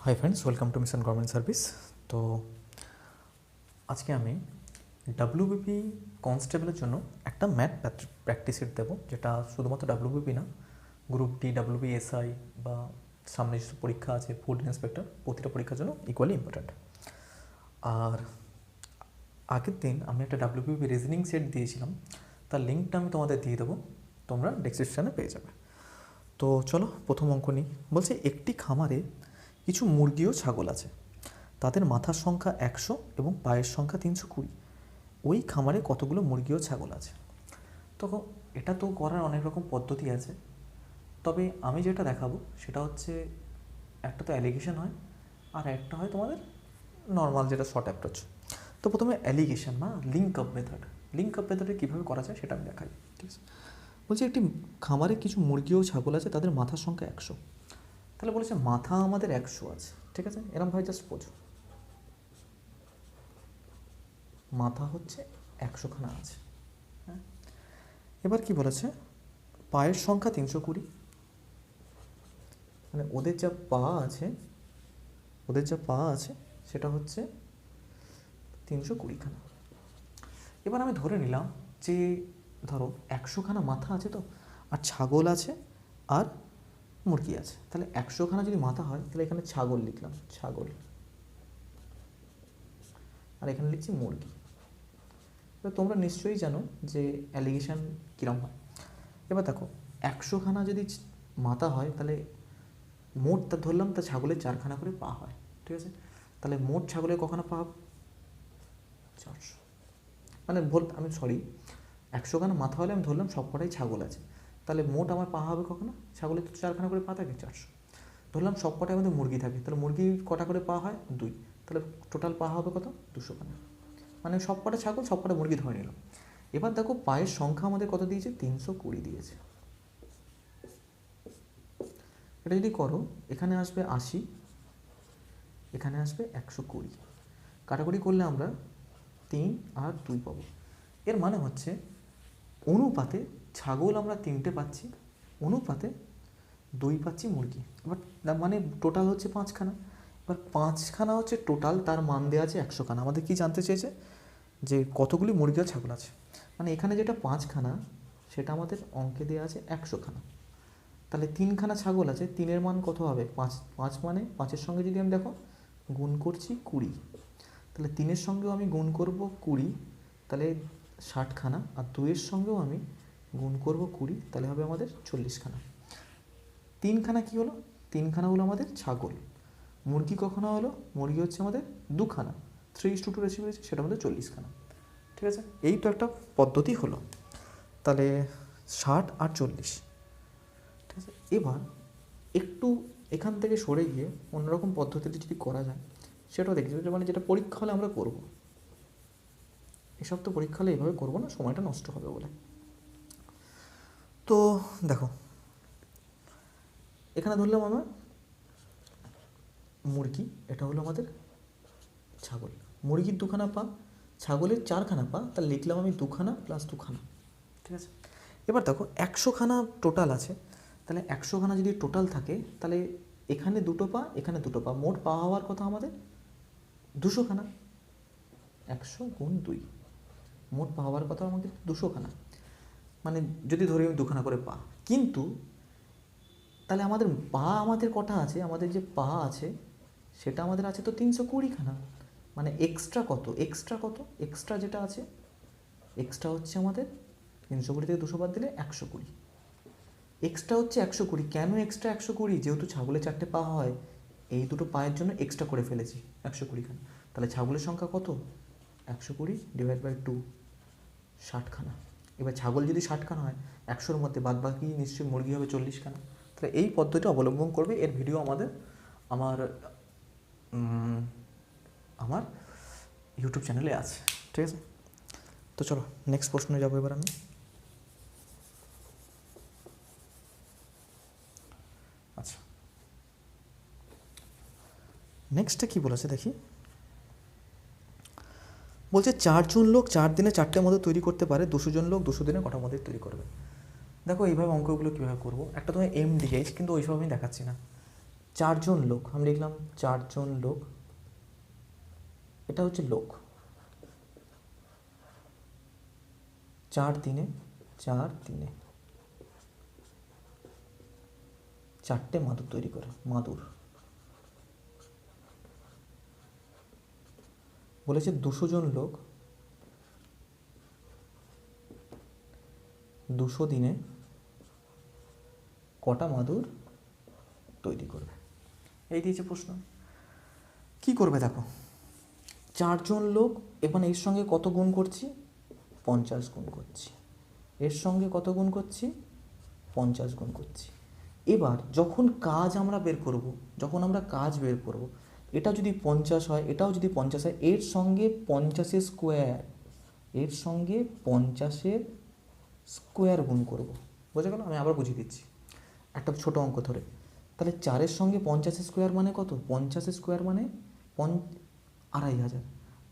Hi friends, welcome to mission government service. তো আজকে আমি ডাব্লিউবিপি কনস্টেবলের জন্য একটা ম্যাথ প্র্যাকটিস সেট দেবো, যেটা শুধুমাত্র ডাব্লিউবিপি না, গ্রুপ ডি, ডাব্লিউবি, এসআই বা সামনে যে পরীক্ষা আছে ফুড ইন্সপেক্টর, প্রতিটা পরীক্ষার জন্য ইকুয়ালি ইম্পর্ট্যান্ট। আর আগের দিন আমি একটা ডাব্লিউবিপি রিজনিং সেট দিয়েছিলাম, তার লিঙ্কটা আমি তোমাদের দিয়ে দেবো, তোমরা ডেসক্রিপশানে পেয়ে যাবে। তো চলো প্রথম অঙ্ক নিই। বলছে একটি খামারে কিছু মুরগি ও ছাগল আছে, তাদের মাথার সংখ্যা 100 এবং পায়ের সংখ্যা 320। ওই খামারে কতগুলো মুরগি ও ছাগল আছে? তো এটা তো করার অনেক রকম পদ্ধতি আছে, তবে আমি যেটা দেখাবো সেটা হচ্ছে একটা তো অ্যালিগেশন হয় আর একটা হয় তোমাদের নর্মাল যেটা শর্ট অ্যাপ্রোচ। তো প্রথমে অ্যালিগেশন বা link up method, link up মেথডে কীভাবে করা যায় সেটা আমি দেখাই। ঠিক আছে, বলছি একটি খামারে কিছু মুরগি ও ছাগল আছে, তাদের মাথার সংখ্যা 100। তাহলে বলেছে মাথা আমাদের 100 আছে, ঠিক আছে, এরমভাবে জাস্ট বোঝো, মাথা হচ্ছে 100খানা আছে। হ্যাঁ, এবার কি বলেছে, পায়ের সংখ্যা 320, মানে ওদের যা পা আছে সেটা হচ্ছে 320খানা। এবার আমি ধরে নিলাম যে ধরো 100খানা মাথা আছে তো, আর ছাগল আছে আর মুরগি আছে, তাহলে 100খানা যদি মাথা হয় তাহলে এখানে ছাগল লিখলাম, ছাগল, আর এখানে লিখছি মুরগি। তো তোমরা নিশ্চয়ই জানো যে অ্যালিগেশন কীরকম হয়। এবার দেখো 100খানা যদি মাথা হয় তাহলে মোট তা ধরলাম তা ছাগলের 4খানা করে পা হয়, ঠিক আছে, তাহলে মোট ছাগলের কখানা পা হবে? 400। মানে আমি 100খানা মাথা হলে আমি ধরলাম সব কটাই ছাগল আছে, তাহলে মোট আমার পা হবে কখনো? ছাগলের তো 4খানা করে পা থাকে, 400। ধরলাম সব কটাই আমাদের মুরগি থাকে, তাহলে মুরগি কটা করে পা হয়? 2, তাহলে টোটাল পা হবে কত? 200খানা। মানে সব কটা ছাগল সব কটা মুরগি ধরে নিলাম। এবার দেখো পায়ের সংখ্যা আমাদের কত দিয়েছে? 320 দিয়েছে। এটা যদি করো, এখানে আসবে 80, এখানে আসবে 120, কাটাকুটি করলে আমরা 3 আর 2 পাবো। এর মানে হচ্ছে অনুপাতে ছাগল আমরা 3টে পাচ্ছি, অনুপাতে 2 পাচ্ছি মুরগি। এবার মানে টোটাল হচ্ছে 5খানা। এবার 5খানা হচ্ছে টোটাল, তার মান দেওয়া আছে 100খানা। আমাদের কি জানতে চেয়েছে? যে কতগুলি মুরগি আর ছাগল আছে। মানে এখানে যেটা 5খানা সেটা আমাদের অঙ্কে দেওয়া আছে 100খানা। তাহলে 3খানা ছাগল আছে, 3-এর মান কত হবে? 5 মানে 5-এর সঙ্গে যদি আমি দেখো গুণ করছি 20, তাহলে 3-এর সঙ্গেও আমি গুণ করব 20, তাহলে 60খানা, আর 2-এর সঙ্গেও আমি গুণ করব 20, তাহলে হবে আমাদের 40খানা। 3খানা কী হলো? 3খানা হলো আমাদের ছাগল। মুরগি কখনো হলো? মুরগি হচ্ছে আমাদের 2খানা, 3:2 রেসিপি রয়েছে, সেটা আমাদের 40খানা। ঠিক আছে, এই তো একটা পদ্ধতি হলো। তাহলে 60 আর 40, ঠিক আছে। এবার একটু এখান থেকে সরে গিয়ে অন্যরকম পদ্ধতিতে যদি করা যায় সেটাও দেখি, মানে যেটা পরীক্ষা হলে আমরা করব। এসব তো পরীক্ষা হলে এইভাবে করবো না, সময়টা নষ্ট হবে বলে। তো দেখো এখানে ধরলাম আমরা মুরগি, এটা হলো আমাদের ছাগল। মুরগির 2খানা পা, ছাগলের 4খানা পা, তাহলে লিখলাম আমি 2খানা প্লাস 2খানা, ঠিক আছে। এবার দেখো 100খানা টোটাল আছে, তাহলে 100খানা যদি টোটাল থাকে তাহলে এখানে 2টো পা, এখানে 2টো পা, মোট পা হওয়ার কথা আমাদের 200খানা। 100 গুণ 2, মোট পা হওয়ার কথা আমাদের 200খানা। মানে যদি ধরি আমি 2খানা করে পা, কিন্তু তাহলে আমাদের পা আমাদের কটা আছে? আমাদের যে পা আছে সেটা আমাদের আছে তো 320খানা। মানে এক্সট্রা কত? এক্সট্রা যেটা আছে, এক্সট্রা হচ্ছে আমাদের 320 থেকে 200 বাদ দিলে 120। এক্সট্রা হচ্ছে 120। কেন এক্সট্রা 120? যেহেতু ছাগলের 4টে পা হয়, এই দুটো পায়ের জন্য এক্সট্রা করে ফেলেছি 120খানা। তাহলে ছাগলের সংখ্যা কত? 120 ডিভাইড বাই 2, 60খানা। এবার ছাগল যদি 60খানা হয়, 100-র মধ্যে বাদ বাকি নিশ্চয়ই মুরগি হবে 40খানা। তাহলে এই পদ্ধতি অবলম্বন করবে। এর ভিডিও আমার ইউটিউব চ্যানেলে আছে, ঠিক আছে। তো চলো নেক্সট প্রশ্নে যাবো এবার আমি। আচ্ছা, নেক্সটটা কী বলেছে দেখি। বলছে 4জন লোক 4 দিনে 4টে মধু তৈরি করতে পারে, 200 জন লোক 200 দিনে কটা মধু তৈরি করবে? দেখো এইভাবে অঙ্কগুলো কীভাবে করবো, একটা তোমার MDH, কিন্তু ওইসব আমি দেখাচ্ছি না। চারজন লোক, আমি লিখলাম চারজন লোক, এটা হচ্ছে লোক, 4 দিনে 4টে মাদুর তৈরি করে, মাদুর। বলেছে 200 জন লোক 200 দিনে কটা মাদুর তৈরি করবে, এই দিয়েছে প্রশ্ন। কি করবে দেখো, 4 জন লোক, এখন এর সঙ্গে কত গুণ করছি, 50 গুণ করছি, এর সঙ্গে কত গুণ করছি, 50 গুণ করছি। এবার যখন কাজ আমরা বের করব, এটা যদি 50 হয়, এটাও যদি 50 হয়, এর সঙ্গে 50-এর স্কোয়ার, গুণ করব। বোঝা গেল? আমি আবার বুঝিয়ে দিচ্ছি একটা ছোট অঙ্ক ধরে। তাহলে 4-এর সঙ্গে 50-এর স্কোয়ার মানে কত, 50-এর স্কোয়ার মানে 2500,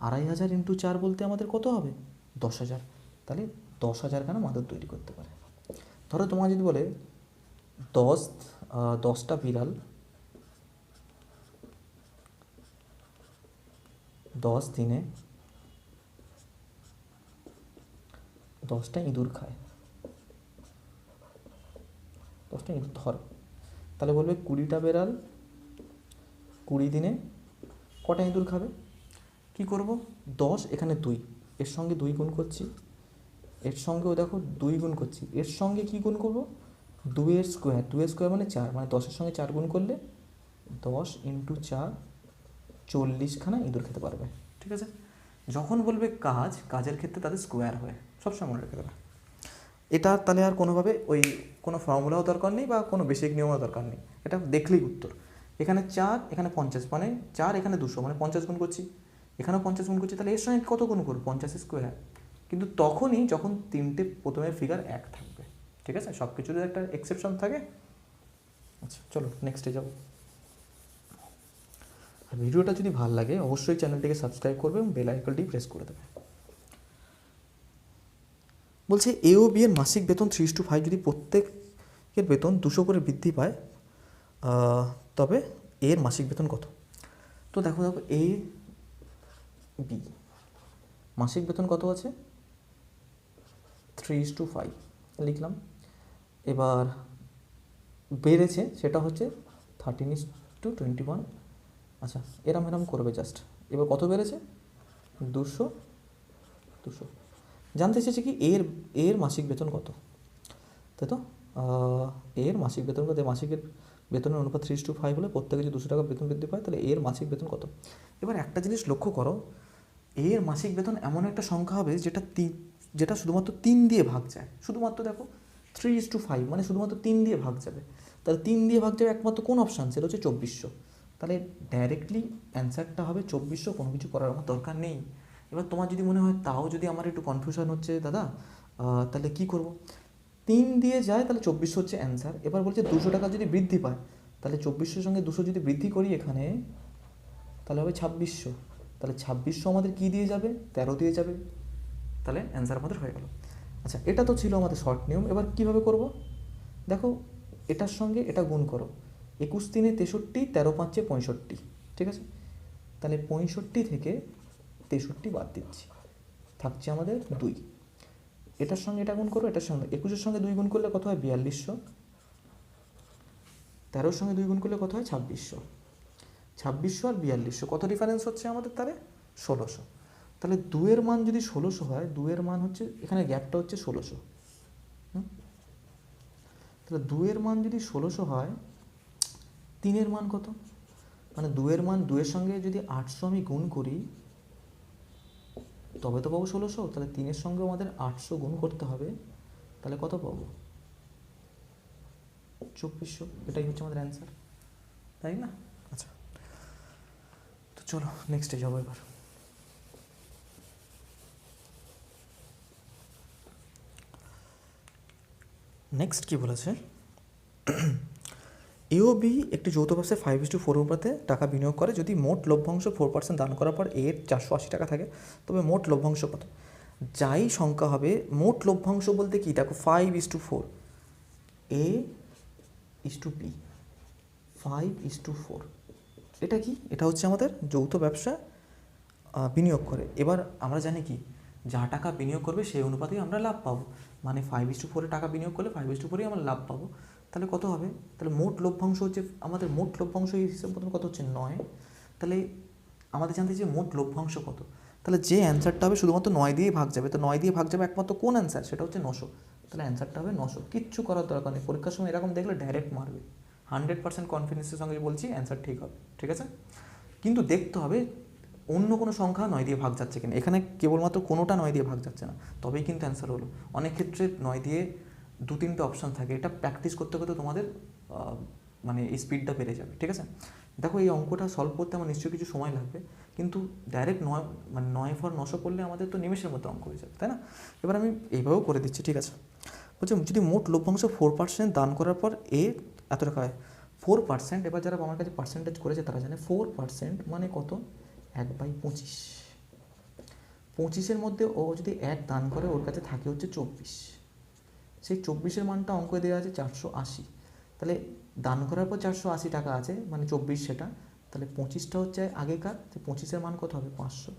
2500 ইন্টু 4 বলতে আমাদের কত হবে, 10,000। তাহলে 10,000 খানা মাদুর তৈরি করতে পারে। ধরো তোমার যদি বলে 10টা বিড়াল 10 দিনে 10টা ইঁদুর খায়, 10টা ইঁদুর ধর, তাহলে বলবে 20টা বিড়াল 20 দিনে কটা ইঁদুর খাবে। কি করব, 10 এখানে 2, এর সঙ্গে 2 গুণ করছি, এর সঙ্গেও দেখো 2 গুণ করছি, এর সঙ্গে কি গুণ করব, 2-এর স্কোয়ার মানে 4, মানে 10-এর সঙ্গে 4 গুণ করলে 10 ইন্টু 4, 40 খানা ইঁদুর খেতে পারবে। ঠিক আছে? যখন বলবে কাজের ক্ষেত্রে তাদের স্কোয়ার হয়, সবসময় মনে রেখে দেবে। এটা তাহলে আর কোনোভাবে কোনো ফর্মুলাও দরকার নেই বা কোনো বেসিক নিয়মও দরকার নেই, এটা দেখলেই উত্তর। এখানে 4, এখানে 50, মানে 4, এখানে 200, মানে 50 গুণ করছি, এখানেও 50 গুণ করছি, তাহলে এর সঙ্গে কত গুণ করবো, 50 স্কোয়ার। কিন্তু তখনই যখন 3টে প্রথমের ফিগার 1 থাকবে। ঠিক আছে? সব কিছুতে একটা এক্সেপশন থাকে। আচ্ছা চলো নেক্সটে যাবো। আর ভিডিওটা যদি ভালো লাগে অবশ্যই চ্যানেলটিকে সাবস্ক্রাইব করবে এবং বেল আইকনটি প্রেস করে দেবে। বলছে এ ও বি এর মাসিক বেতন 3:5, যদি প্রত্যেকের বেতন 200 করে বৃদ্ধি পায়, তবে এর মাসিক বেতন কত? তো দেখো এ বি মাসিক বেতন কত আছে, 3:5 লিখলাম। এবার বেড়েছে সেটা হচ্ছে 13:21। আচ্ছা এরম করবে জাস্ট। এবার কত বেড়েছে, 200। জানতে চেয়েছে কি এর মাসিক বেতন কত, তাই তো? এর মাসিক বেতন কত, মাসিকের বেতনের অনুপাত 3:5 হলে প্রত্যেকে যদি 200 টাকা বেতন বৃদ্ধি পায়, তাহলে এর মাসিক বেতন কত? এবার একটা জিনিস লক্ষ্য করো, এর মাসিক বেতন এমন একটা সংখ্যা হবে যেটা শুধুমাত্র 3 দিয়ে ভাগ যায়। শুধুমাত্র দেখো 3:5 মানে শুধুমাত্র 3 দিয়ে ভাগ যাবে। তাহলে 3 দিয়ে ভাগ যাবে একমাত্র কোন অপশান, সেটা হচ্ছে 2400। তাহলে ডাইরেক্টলি অ্যান্সারটা হবে 2400, কোনো কিছু করার আমার দরকার নেই। এবার তোমার যদি মনে হয় তাও যদি আমার একটু কনফিউশন হচ্ছে দাদা, তাহলে কি করব, 3 দিয়ে যায় তাহলে 2400 হচ্ছে অ্যান্সার। এবার বলছে 200 টাকা যদি বৃদ্ধি পায়, তাহলে 2400-র সঙ্গে 200 যদি বৃদ্ধি করি এখানে, তাহলে হবে 2600। তাহলে 2600 আমাদের কি দিয়ে যাবে, 13 দিয়ে যাবে। তাহলে অ্যান্সার আমাদের হয়ে গেল। আচ্ছা এটা তো ছিল আমাদের শর্ট নিয়ম। এবার কিভাবে করব, দেখো এটার সঙ্গে এটা গুণ করো, 21 3 63, 13 5 65। ঠিক আছে? তাহলে 65 থেকে 63 বাদ দিচ্ছি, থাকছে আমাদের 2। এটার সঙ্গে এটা গুণ করো, এটার সঙ্গে 21-এর সঙ্গে 2 গুণ করলে কত হয়, 4200। 13-র সঙ্গে 2 গুণ করলে কত হয়, 2600। 2600 আর 4200 কত ডিফারেন্স হচ্ছে আমাদের, তাহলে 1600। তাহলে 2-এর মান যদি 1600 হয়, 2-এর মান হচ্ছে, এখানে গ্যাপটা হচ্ছে 1600। তাহলে 2-এর মান যদি 1600 হয়, 3-এর মান কত, মানে 2-এর মান 2-এর সঙ্গে যদি 800 আমি গুণ করি তবে তো পাবো 1600। তাহলে 3-এর সঙ্গে আমাদের 800 গুণ করতে হবে, তাহলে কত পাবো, 2400। এটাই হচ্ছে আমাদের অ্যান্সার, তাই না? আচ্ছা তো চলো নেক্সটে যাবো। এবার নেক্সট কি বলেছে, এ ও বি একটি যৌথ ব্যবসায় 5:4 অনুপাতে টাকা বিনিয়োগ করে। যদি মোট লভ্যাংশ 4% দান করার পর এর 480 টাকা থাকে, তবে মোট লভ্যাংশ কত? যাই সংখ্যা হবে, মোট লভ্যাংশ বলতে কি, দেখো 5:4, A/B, 5:4। এটা কি? এটা হচ্ছে আমাদের যৌথ ব্যবসা বিনিয়োগ করে। এবার আমরা জানি কি, যা টাকা বিনিয়োগ করবে সেই অনুপাতেই আমরা লাভ পাবো। মানে 5:4 টাকা বিনিয়োগ করলে 5:4 আমরা লাভ পাবো। তাহলে কত হবে? তাহলে মোট লভ্যাংশ হচ্ছে আমাদের, মোট লভ্যাংশ এই হিসাব মতন কত হচ্ছে 9। তাহলে আমাদের জানতে যে মোট লভ্যাংশ কত। তাহলে যে অ্যান্সারটা হবে শুধুমাত্র 9 দিয়েই ভাগ যাবে। তো 9 দিয়ে ভাগ যাবে একমাত্র কোন অ্যান্সার? সেটা হচ্ছে 900। তাহলে অ্যান্সারটা হবে 900। কিচ্ছু করার দরকার নেই, পরীক্ষার সময় এরকম দেখলে ডাইরেক্ট মারবে। 100% কনফিডেন্সের সঙ্গে বলছি অ্যান্সার ঠিক হবে, ঠিক আছে? কিন্তু দেখতে হবে অন্য কোনো সংখ্যা 9 দিয়ে ভাগ যাচ্ছে কিনা। এখানে কেবলমাত্র কোনোটা 9 দিয়ে ভাগ যাচ্ছে না, তবেই কিন্তু অ্যান্সার হলো। অনেক ক্ষেত্রে 9 দিয়ে 2-3টে অপশান থাকে। এটা প্র্যাকটিস করতে করতে তোমাদের মানে এই স্পিডটা বেড়ে যাবে, ঠিক আছে? দেখো এই অঙ্কটা সলভ করতে আমার নিশ্চয়ই কিছু সময় লাগবে, কিন্তু ডাইরেক্ট 9 ফর 900 করলে আমাদের তো নিমেষের মতো অঙ্ক হয়ে যাবে, তাই না? এবার আমি এইভাবেও করে দিচ্ছি, ঠিক আছে? বলছি যদি মোট লভ্যাংশ 4% দান করার পর এত টাকা হয় 4%। এবার যারা আমার কাছে পার্সেন্টেজ করেছে তারা জানে 4% মানে কত? 1/25। 25-এর মধ্যে ও যদি 1 দান করে, ওর কাছে থাকে হচ্ছে 24। সেই 24-এর মানটা অঙ্কে দেওয়া আছে 480। তাহলে দান করার পর 480 টাকা আছে, মানে 24 সেটা। তাহলে 25টা হচ্ছে আগেকার, তো 25-এর মান কত হবে? 500।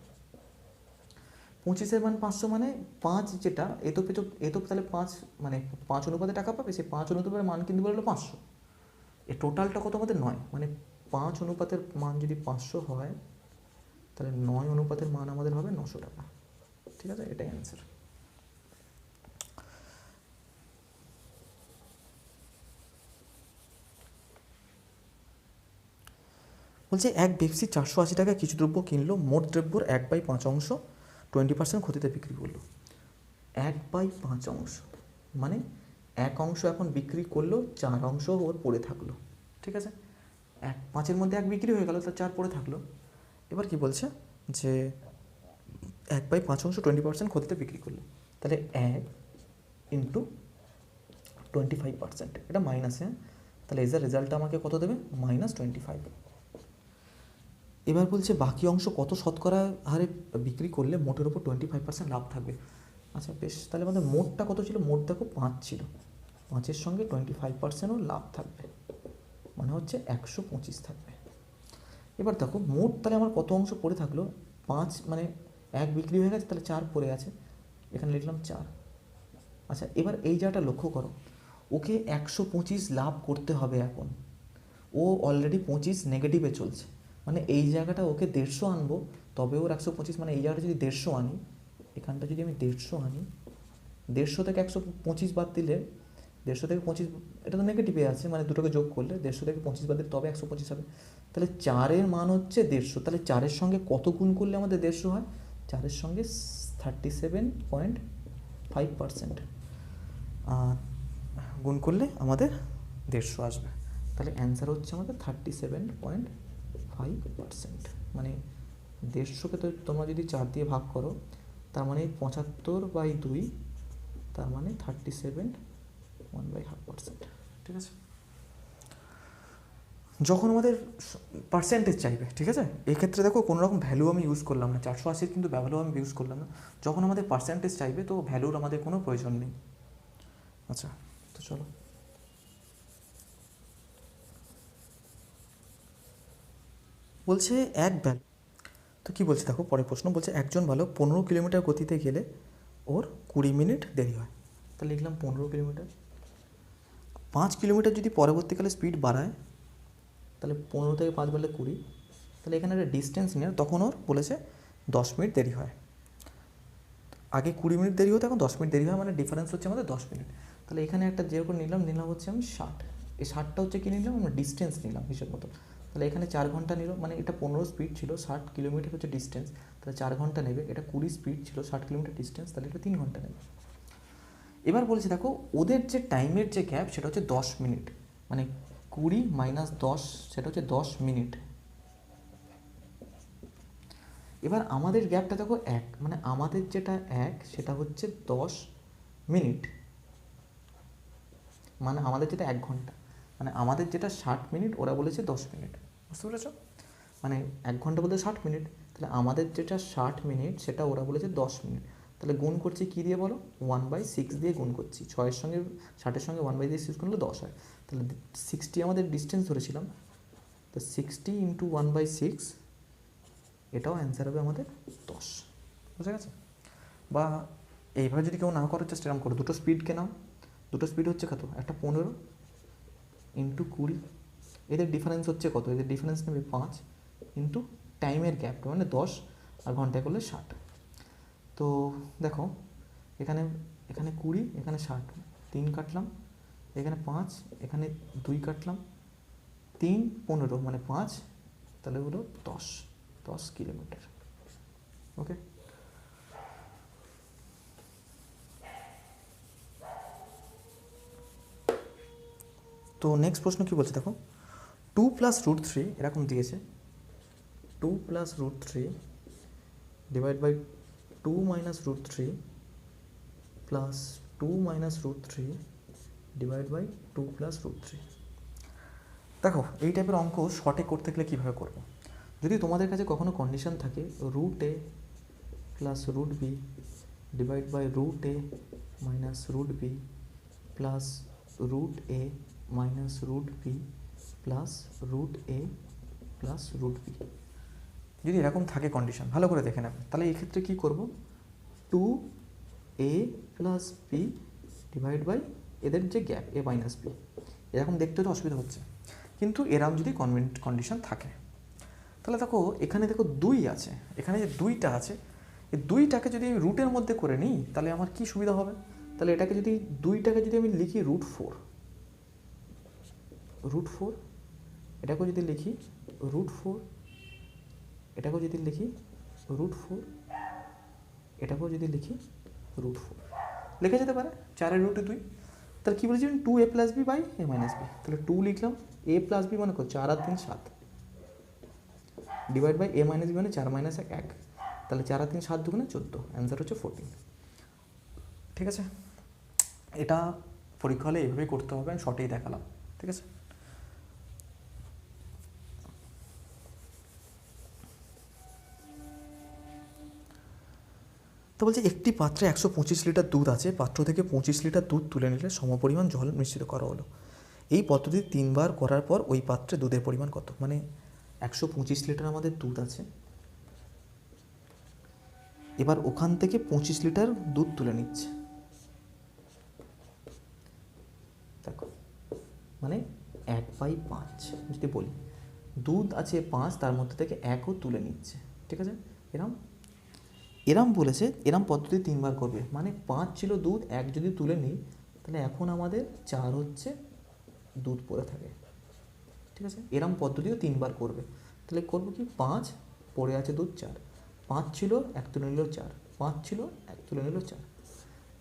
25-এর মান 500 মানে 5 যেটা এ তো তাহলে 5 মানে 5 অনুপাতে টাকা পাবে, সেই 5 অনুপাতের মান কিন্তু বললো 500। এই টোটালটা কত আমাদের 9, মানে 5 অনুপাতের মান যদি 500 হয়, তাহলে 9 অনুপাতের মান আমাদের হবে 900 টাকা, ঠিক আছে? এটাই অ্যান্সার। বলছে এক ব্যক্তি 480 টাকা কিছু দ্রব্য কিনলো, মোট দ্রব্যর 1/5 অংশ 20% ক্ষতিতে বিক্রি করলো। 1/5 অংশ মানে 1 অংশ এখন বিক্রি করলো, 4 অংশ ওর পড়ে থাকলো, ঠিক আছে? 5-এর মধ্যে 1 বিক্রি হয়ে গেল, তার 4 পড়ে থাকলো। এবার কি বলছে যে 1/5 অংশ 20% ক্ষতিতে বিক্রি করলো। তাহলে 1 ইন্টু 25%, এটা মাইনাসে, তাহলে এজার রেজাল্টটা আমাকে কত দেবে? -25। এবার বলছে বাকি অংশ কত শতকরা হারে বিক্রি করলে মোটের ওপর 25% লাভ থাকবে। আচ্ছা বেশ, তাহলে আমাদের মোটটা কত ছিল? মোট দেখো 5 ছিল, 5-এর সঙ্গে 25%ও লাভ থাকবে, মানে হচ্ছে 125 থাকবে। এবার দেখো মোট তাহলে আমার কত অংশ পড়ে থাকলো? 5 মানে 1 বিক্রি হয়ে গেছে, তাহলে 4 পড়ে আছে, এখানে লিখলাম 4। আচ্ছা এবার এই জায়গাটা লক্ষ্য করো, ওকে 125 লাভ করতে হবে এখন। ও অলরেডি 25 নেগেটিভে চলছে, মানে এই জায়গাটা ওকে 150 আনবো, তবে ওর 125, মানে এই জায়গাটা যদি 150 আনি, এখানটা যদি আমি 150 আনি, 150 থেকে 125 বাদ দিলে, 150 থেকে 25 এটা তো নেগেটিভে আছে, মানে দুটোকে যোগ করলে 150 থেকে 25 বাদ দিলে তবে 125 হবে। তাহলে 4-এর মান হচ্ছে 150, তাহলে 4-এর সঙ্গে কত গুণ করলে আমাদের 150 হয়? 4-এর সঙ্গে 37.5% গুণ করলে আমাদের 150 আসবে। তাহলে অ্যান্সার হচ্ছে আমাদের 37.5%। মানে 150কে তো তোমরা যদি 4 দিয়ে ভাগ করো, তার মানে 75/2, তার মানে 37 1/2%, ঠিক আছে? যখন আমাদের পার্সেন্টেজ চাইবে, ঠিক আছে, এই ক্ষেত্রে দেখো কোনো রকম ভ্যালু আমি ইউজ করলাম না, 480 কিন্তু ভ্যালু আমি ইউজ করলাম না। যখন আমাদের পার্সেন্টেজ চাইবে তো ভ্যালুর আমাদের কোনো প্রয়োজন নেই। আচ্ছা তো চলো, বলছে এক ভ্যালু, তো কী বলছে দেখো পরের প্রশ্ন, বলছে একজন বালক 15 কিলোমিটার গতিতে গেলে ওর 20 মিনিট দেরি হয়। তাহলে লিখলাম 15 কিলোমিটার। 5 কিলোমিটার যদি পরবর্তীকালে স্পিড বাড়ায়, তাহলে 15 থেকে 5 বাড়লে 20, তাহলে এখানে একটা ডিস্টেন্স নিয়ে তখন ওর বলেছে 10 মিনিট দেরি হয়। আগে 20 মিনিট দেরি হতো, এখন 10 মিনিট দেরি হয়, মানে ডিফারেন্স হচ্ছে আমাদের 10 মিনিট। তাহলে এখানে একটা যেরকম নিলাম হচ্ছে আমি 60। এই 60টা হচ্ছে কী নিলাম? আমরা ডিস্টেন্স নিলাম হিসেব মতো। তাহলে এখানে 4 ঘন্টা নিল, মানে এটা 15 স্পিড ছিল, 60 কিলোমিটার হচ্ছে ডিস্টেন্স, তাহলে 4 ঘন্টা নেবে। এটা 20 স্পিড ছিল, 60 কিলোমিটার ডিস্টেন্স, তাহলে এটা 3 ঘন্টা নেবে। এবার বলছে দেখো ওদের যে টাইমের যে গ্যাপ সেটা হচ্ছে 10 মিনিট, মানে 20 - 10 সেটা হচ্ছে 10 মিনিট। এবার আমাদের গ্যাপটা দেখো 1, মানে আমাদের যেটা 1 সেটা হচ্ছে 10 মিনিট, মানে আমাদের যেটা 1 ঘন্টা, মানে আমাদের যেটা 60 মিনিট, ওরা বলেছে 10 মিনিট, বুঝতে পেরেছ? মানে 1 ঘন্টা বলতে 60 মিনিট, তাহলে আমাদের যেটা 60 মিনিট সেটা ওরা বলেছে 10 মিনিট। তাহলে গুণ করছি কী দিয়ে বলো? 1/6 দিয়ে গুণ করছি, 6-এর সঙ্গে 60-এর সঙ্গে 1/6 করলে 10 হয়। তাহলে 60 আমাদের ডিস্টেন্স ধরেছিলাম, তো 60 ইন্টু 1/6, এটাও অ্যান্সার হবে আমাদের 10। বুঝা গেছে? বা এইভাবে যদি কেউ না করার চেষ্টা এরকম করো, দুটো স্পিডকে নাও, দুটো স্পিড হচ্ছে কত, একটা 15 ইন্টু 20, এদের ডিফারেন্স হচ্ছে কত, এদের ডিফারেন্স নেবে 5 ইন্টু টাইমের গ্যাপটা মানে 10, আর ঘন্টায় করলে 60। তো দেখো এখানে 20, এখানে 60, 3 কাটলাম, এখানে 5, এখানে 2 কাটলাম, 3 15 মানে 5, তাহলে হলো 10 কিলোমিটার। ওকে, তো নেক্সট প্রশ্ন কি বলছে দেখো, 2 + √3 এরকম দিয়েছে, 2 + √3 divide by 2 - √3 plus 2 - √3 divide by 2 + √3। দেখো এই টাইপের অঙ্ক শর্টে করতে গেলে কীভাবে করবো, যদি তোমাদের কাছে কখনো কন্ডিশন থাকে √a plus √b divide by √a minus √b plus √a minus √b plus √a plus √b, যদি এরকম থাকে কন্ডিশন ভালো করে দেখে নেবে, তাহলে এই ক্ষেত্রে কী করবো, 2a plus b divide by এদের যে গ্যাপ a মাইনাস b, এরকম দেখতে তো অসুবিধা হচ্ছে, কিন্তু এরকম যদি কন্ডিশন থাকে, তাহলে দেখো এখানে দেখো 2 আছে, এখানে যে 2টা আছে, এই 2টাকে যদি আমি রুটের মধ্যে করে নিই তাহলে আমার কি সুবিধা হবে, তাহলে এটাকে যদি 2টাকে যদি আমি লিখি √4, এটাকেও যদি লিখি √4, এটাকেও যদি লিখি √4, এটাকেও যদি লিখি √4, লেখা যেতে পারে 4 √ 2। তাহলে কী বলেছি, 2a + b by a minus b, তাহলে 2 লিখলাম, a + b মানে 4 আর 3 7 divide by a minus b মানে 4 - 1 1, তাহলে 4 আর 3 7 × 2 = 14, অ্যান্সার হচ্ছে 14। ঠিক আছে, এটা পরীক্ষা হলে এইভাবেই করতে হবে, আমি শর্টেই দেখালাম। ঠিক আছে, তো বলছে একটি পাত্রে 125 লিটার দুধ আছে, পাত্র থেকে 25 লিটার দুধ তুলে নিলে সমপরিমাণ জল মিশ্রিত করা হলো, এই পদ্ধতি 3 বার করার পর ওই পাত্রে দুধের পরিমাণ কত, মানে 125 লিটার আমাদের দুধ আছে, এবার ওখান থেকে 25 লিটার দুধ তুলে নিচ্ছে, দেখো মানে 1/5 যদি বলি, দুধ আছে 5, তার মধ্যে থেকে 1ও তুলে নিচ্ছে। ঠিক আছে, এরম বলেছে, এরম পদ্ধতি 3 বার করবে, মানে 5 ছিল দুধ, 1 যদি তুলে নিই তাহলে এখন আমাদের 4 হচ্ছে দুধ পড়ে থাকে। ঠিক আছে, এরম পদ্ধতিও 3 বার করবে, তাহলে করবো কি, 5 পড়ে আছে দুধ 4, 5 ছিল 1 তুলে নিল 4, 5 ছিল 1 তুলে নিল 4,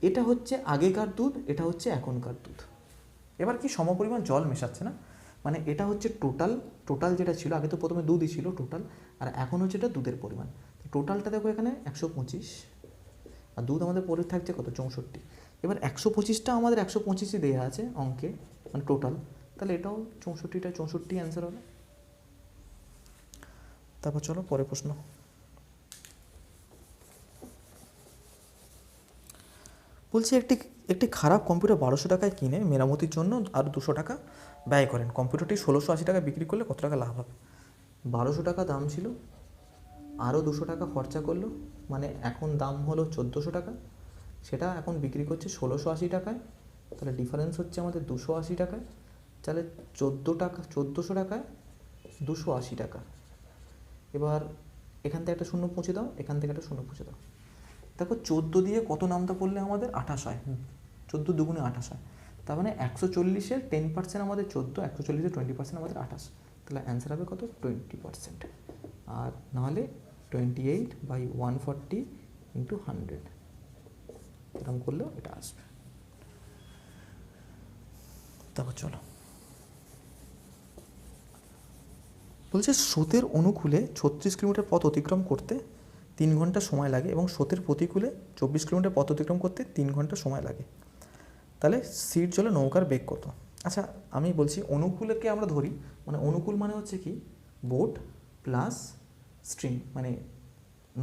এটা হচ্ছে আগেকার দুধ, এটা হচ্ছে এখনকার দুধ। এবার কি সমপরিমাণ জল মেশাচ্ছে না, মানে এটা হচ্ছে টোটাল যেটা ছিল, আগে তো প্রথমে দুধই ছিল টোটাল, আর এখন হচ্ছে এটা দুধের পরিমাণ। টোটালটা দেখো এখানে 125, আর দুধ আমাদের পরে থাকছে কত, 64। এবার 125টা আমাদের 125ই দেওয়া আছে অঙ্কে, মানে টোটাল, তাহলে এটাও 64টা 64 অ্যান্সার হবে। তারপর চলো পরের প্রশ্ন। বলছি একটি খারাপ কম্পিউটার 1200 টাকায় কিনে মেরামতির জন্য আরও 200 টাকা ব্যয় করেন, কম্পিউটারটি 1680 টাকায় বিক্রি করলে কত টাকা লাভ হবে? 1200 টাকা দাম ছিল, আরও 200 টাকা খরচা করলো, মানে এখন দাম হলো 1400 টাকা, সেটা এখন বিক্রি করছে 1680 টাকায়, তাহলে ডিফারেন্স হচ্ছে আমাদের 280 টাকায়, তাহলে 1400 টাকায় 280 টাকা। এবার এখান থেকে একটা শূন্য মুছে দাও, এখান থেকে একটা শূন্য মুছে দাও, দেখো 14 দিয়ে কত নামটা পড়লে আমাদের 28 হয়, 14 দুগুণে 28 হয়, তার মানে 140-এর 10% আমাদের 14, 140-এর 20% আমাদের 28, তাহলে অ্যান্সার হবে কত, 20%, আর নাহলে 28/140 × 100, এরকম করলেও এটা আসবে। তারপর চলো, বলছে স্রোতের অনুকূলে 36 কিলোমিটার পথ অতিক্রম করতে 3 ঘন্টা সময় লাগে এবং স্রোতের প্রতিকূলে 24 কিলোমিটার পথ অতিক্রম করতে 3 ঘন্টা সময় লাগে, তাহলে সিট জলে নৌকার বেগ কত? আচ্ছা আমি বলছি অনুকূলকে আমরা ধরি, মানে অনুকূল মানে হচ্ছে কি, বোট প্লাস স্ট্রিম, মানে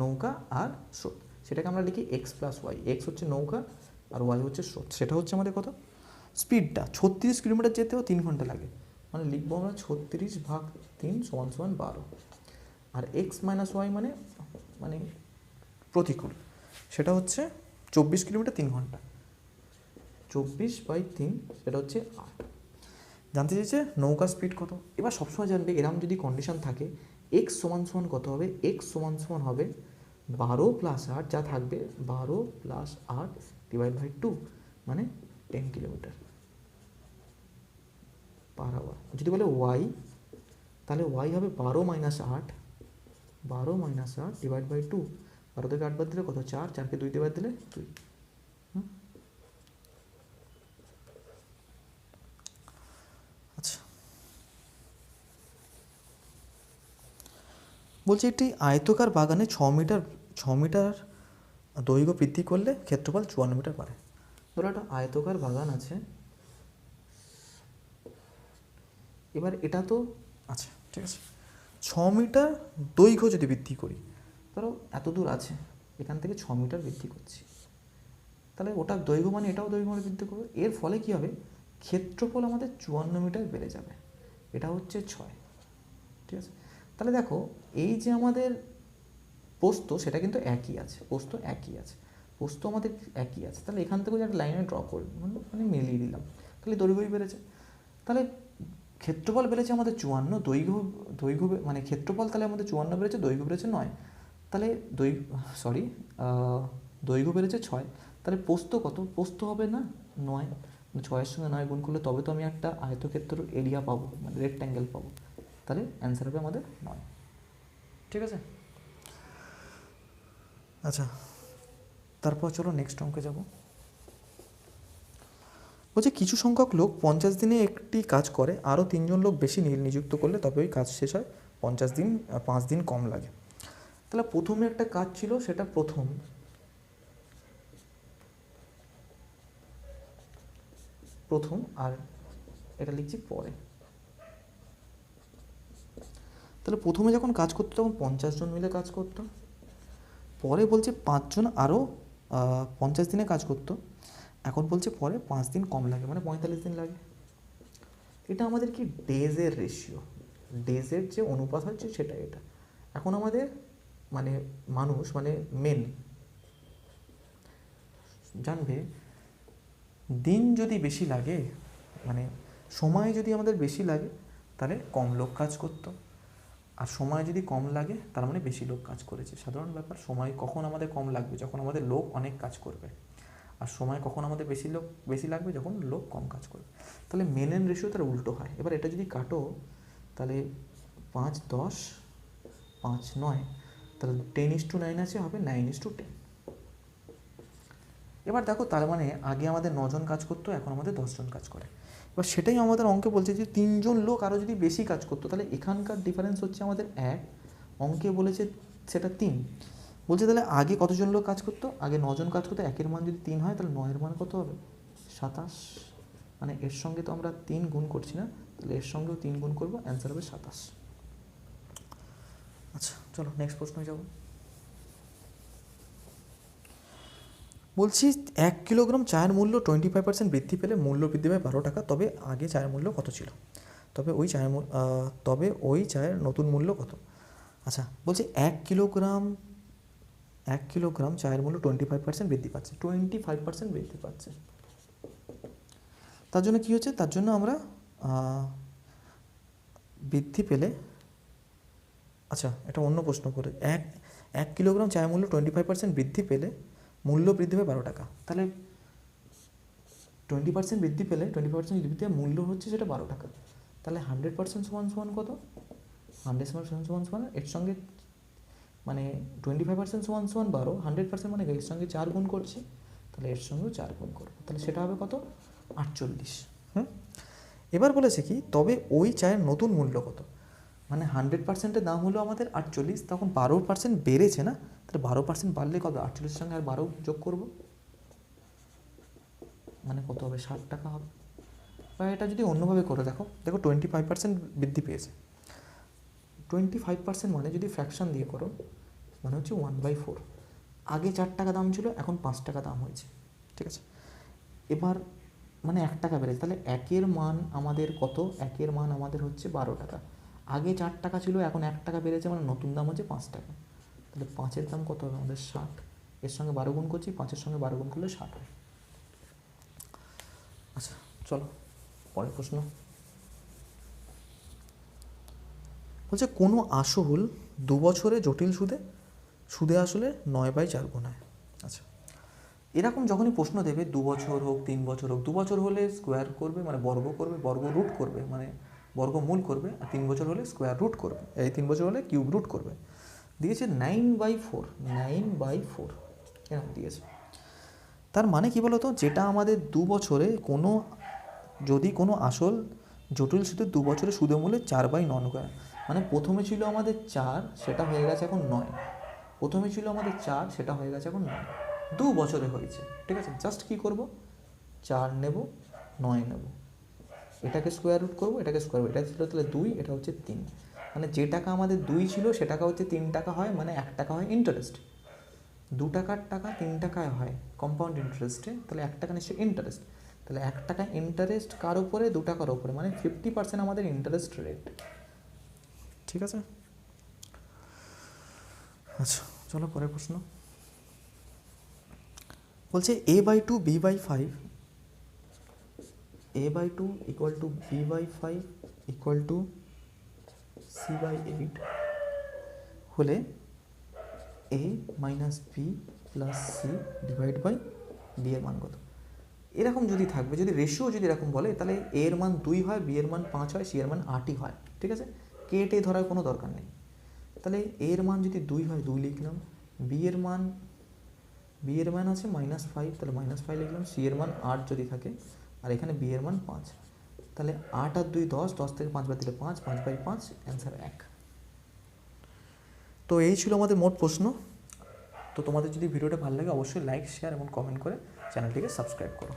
নৌকা আর স্রোত, সেটাকে আমরা লিখি x + y, x হচ্ছে নৌকা আর y হচ্ছে স্রোত, সেটা হচ্ছে আমাদের কত, স্পিডটা 36 কিলোমিটার যেতেও 3 ঘন্টা লাগে, মানে লিখবো আমরা 36/3 = 12। আর এক্স মাইনাস ওয়াই মানে মানে প্রতিকূল, সেটা হচ্ছে 24 কিলোমিটার 3 ঘন্টা, 24/3 সেটা হচ্ছে 8। জানতে চাইছে নৌকার স্পিড কত। এবার সবসময় জানবে এরম যদি কন্ডিশন থাকে এক্স সমান সমান কত হবে, এক্স সমান সমান হবে 12 + 8, যা থাকবে 12 + 8 / 2 মানে 10 কিলোমিটার পার আওয়ার। যদি বলে ওয়াই, তাহলে ওয়াই হবে 12 - 8, 12 - 8 / 2। 12 থেকে 8 বাদ দিলে কত, 4, 4কে 2 দিয়ে বাদ দিলে 2। আচ্ছা, বলছি একটি আয়তকার বাগানে 6 মিটার দৈর্ঘ্য বৃদ্ধি করলে ক্ষেত্রফল 54 মিটার বাড়ে। ধরো একটা আয়তকার বাগান আছে, এবার এটা তো আচ্ছা ঠিক আছে, 6 মিটার দৈর্ঘ্য যদি বৃদ্ধি করি, ধরো এত দূর আছে, এখান থেকে 6 মিটার বৃদ্ধি করছি, তাহলে ওটা দৈর্ঘ্য মানে এটাও দৈর্ঘ্য মানে বৃদ্ধি করবে। এর ফলে কী হবে, ক্ষেত্রফল আমাদের 54 মিটার বেড়ে যাবে। এটা হচ্ছে 6, ঠিক আছে। তাহলে দেখো এই যে আমাদের প্রস্থ সেটা কিন্তু একই আছে, প্রস্থ একই আছে, প্রস্থ আমাদের একই আছে, তাহলে এখান থেকে একটা লাইনে ড্র করব, মানে মিলিয়ে দিলাম, তাহলে দৈর্ঘ্যই বেড়েছে। তাহলে ক্ষেত্রফল বেড়েছে আমাদের 54, দৈর্ঘ্য মানে ক্ষেত্রফল তাহলে আমাদের 54 বেড়েছে, দৈর্ঘ্য বেড়েছে 9, তাহলে দৈর্ঘ্য বেড়েছে 6, তাহলে প্রস্থ কত, প্রস্থ হবে না 9, 6-এর সঙ্গে 9 গুণ করলে তবে তো আমি একটা আয়তক্ষেত্রের এরিয়া পাবো, মানে রেক্ট্যাঙ্গেল পাবো, তাহলে অ্যান্সার হবে আমাদের 9। ঠিক আছে। আচ্ছা, তারপর চলো নেক্সট অঙ্কে যাব। বলছে কিছু সংখ্যক লোক 50 দিনে একটি কাজ করে, আরও 3জন লোক বেশি নিযুক্ত করলে তবে ওই কাজ শেষ হয় 50 দিন, 5 দিন কম লাগে। তাহলে প্রথমে একটা কাজ ছিল, সেটা প্রথম আর এটা লিখছি পরে। তাহলে প্রথমে যখন কাজ করতো তখন 50 জন মিলে কাজ করতো, পরে বলছে 5 জন আরও 50 দিনে কাজ করতো, এখন বলছে পরে 5 দিন কম লাগে, মানে 45 দিন লাগে। এটা আমাদের কি ডেজের রেশিও, ডেজের যে অনুপাত হচ্ছে সেটা এটা। এখন আমাদের মানে মানুষ মানে মেন জানবে দিন যদি বেশি লাগে, মানে সময় যদি আমাদের বেশি লাগে তাহলে কম লোক কাজ করতো, আর সময় যদি কম লাগে তার মানে বেশি লোক কাজ করেছে। সাধারণ ব্যাপার, সময় কখন আমাদের কম লাগবে, যখন আমাদের লোক অনেক কাজ করবে, আর সময় কখন আমাদের বেশি লাগবে, যখন লোক কম কাজ করবে। তাহলে মেন এন্ড রেশিও তার উল্টো হয়। এবার এটা যদি কাটো তাহলে 5, 10, 5, 9, তাহলে 10:9 আছে, হবে 9:10। এবার দেখো তার মানে আগে আমাদের 9 জন কাজ করতো, এখন আমাদের 10 জন কাজ করে। এবার সেটাই আমাদের অঙ্কে বলছে যে 3 জন লোক আরও যদি বেশি কাজ করতো, তাহলে এখানকার ডিফারেন্স হচ্ছে আমাদের 1, অঙ্কে বলেছে সেটা 3। বলছে তাহলে আগে কতজন লোক কাজ করতো, আগে 9 জন কাজ করতো, 1-এর মান যদি 3 হয় তাহলে 9-এর মান কত হবে, 27। মানে এর সঙ্গে তো আমরা 3 গুণ করছি না, তাহলে এর সঙ্গেও 3 গুণ করবো, অ্যান্সার হবে 27। আচ্ছা চলো নেক্সট প্রশ্নে যাবো। বলছি 1 কিলোগ্রাম চায়ের মূল্য 25% বৃদ্ধি পেলে মূল্য বৃদ্ধি পায় 12 টাকা, তবে আগে চায়ের মূল্য কত ছিল, তবে ওই চায়ের নতুন মূল্য কত। আচ্ছা বলছি 1 কিলোগ্রাম চায়ের মূল্য 25% বৃদ্ধি পাচ্ছে, 25% বৃদ্ধি পাচ্ছে। তার জন্য কী হচ্ছে, তার জন্য আমরা বৃদ্ধি পেলে, আচ্ছা এটা অন্য প্রশ্ন করে, 1 কিলোগ্রাম চায়ের মূল্য 25% বৃদ্ধি পেলে মূল্য বৃদ্ধি পায় 12 টাকা। তাহলে 20% বৃদ্ধি পেলে, 20% বৃদ্ধি পেলে মূল্য হচ্ছে সেটা 12 টাকা, তাহলে 100% সমান কত, 100% সমান এর সঙ্গে মানে 25% সমান 12, 100% মানে এর সঙ্গে 4 গুণ করছি, তাহলে এর সঙ্গেও 4 গুণ করবো, তাহলে সেটা হবে কত, 48। এবার বলেছে কি, তবে ওই চায়ের নতুন মূল্য কত, মানে 100%-এর দাম হলো আমাদের 48, তখন 12% বেড়েছে না, তাহলে 12% বাড়লে কত, 48-এর সঙ্গে আর 12 যোগ করবো, মানে কত হবে, 60 টাকা হবে। বা এটা যদি অন্যভাবে করে দেখো 25% বৃদ্ধি পেয়েছে, 25% মানে যদি ফ্র্যাকশন দিয়ে করো মানে হচ্ছে 1/4। আগে 4 টাকা দাম ছিল, এখন 5 টাকা দাম হয়েছে, ঠিক আছে। এবার মানে 1 টাকা বেড়েছে, তাহলে একের মান আমাদের কত? একের মান আমাদের হচ্ছে 12 টাকা। আগে 4 টাকা ছিল, এখন 1 টাকা বেড়েছে, মানে নতুন দাম হচ্ছে 5 টাকা। তাহলে 5-এর দাম কত হবে আমাদের? 60। এর সঙ্গে 12 গুণ করছি, 5-এর সঙ্গে 12 গুণ করলে 60 হয়। আচ্ছা চলো পরের প্রশ্ন। বলছে কোনো আসল 2 বছরে জটিল সুদে আসলে 9/4 গুণ হয়। আচ্ছা, এরকম যখনই প্রশ্ন দেবে 2 বছর হোক 3 বছর হোক, 2 বছর হলে স্কোয়ার করবে মানে বর্গ করবে, বর্গ রুট করবে মানে বর্গমূল করবে, আর 3 বছর হলে স্কোয়ার রুট করবে, এই 3 বছর হলে কিউব রুট করবে। দিয়েছে 9/4, 9/4 এরকম দিয়েছে। তার মানে কি বলতো, যেটা আমাদের 2 বছরে যদি কোনো আসল জটিল সুদের 2 বছরে সুদের মূল্যে 4/9 হয়, মানে প্রথমে ছিল আমাদের 4, সেটা হয়ে গেছে এখন 9। প্রথমে ছিল আমাদের 4, সেটা হয়ে গেছে এখন 9। 2 বছরে হয়েছে, ঠিক আছে। জাস্ট কি করব, 4 নেব, 9 নেব, এটাকে স্কোয়ার রুট করবো, এটাকে স্কোয়ার রুট, এটা ছিল তাহলে 2, এটা হচ্ছে 3। মানে যে টাকা আমাদের 2 ছিল সে টাকা হচ্ছে 3 টাকা হয়, মানে 1 টাকা হয় ইন্টারেস্ট। 2 টাকার টাকা 3 টাকায় হয় কম্পাউন্ড ইন্টারেস্টে, তাহলে 1 টাকা নিশ্চয়ই ইন্টারেস্ট। তাহলে 1 টাকা ইন্টারেস্ট কার উপরে? 2 টাকার উপরে, মানে 50% আমাদের ইন্টারেস্ট রেট, ঠিক আছে। আচ্ছা চলো পরের প্রশ্ন। বলছে a/2 b/5, a/2 equal to b/5 equal to c/8 হলে a minus b plus c divide by b এর মান কত? এরকম যদি থাকবে, যদি রেশিও যদি এরকম বলে, তাহলে a এর মান 2 হয়, b এর মান 5 হয়, c এর মান 8ই হয়, ঠিক আছে। কেটে ধরার কোনো দরকার নেই। তাহলে a এর মান যদি 2 হয় 2 লিখলাম, b এর মান আছে -5, তাহলে -5 লিখলাম, c এর মান 8 যদি থাকে, আর এখানে b এর মান 5, তাহলে 8 আর 2 10, 10 থেকে 5 বাদ দিলে 5, 5/5, অ্যান্সার 1। তো এই ছিল আমাদের মোট প্রশ্ন। তো তোমাদের যদি ভিডিওটা ভালো লাগে অবশ্যই লাইক, শেয়ার এবং কমেন্ট করে চ্যানেলটিকে সাবস্ক্রাইব করো।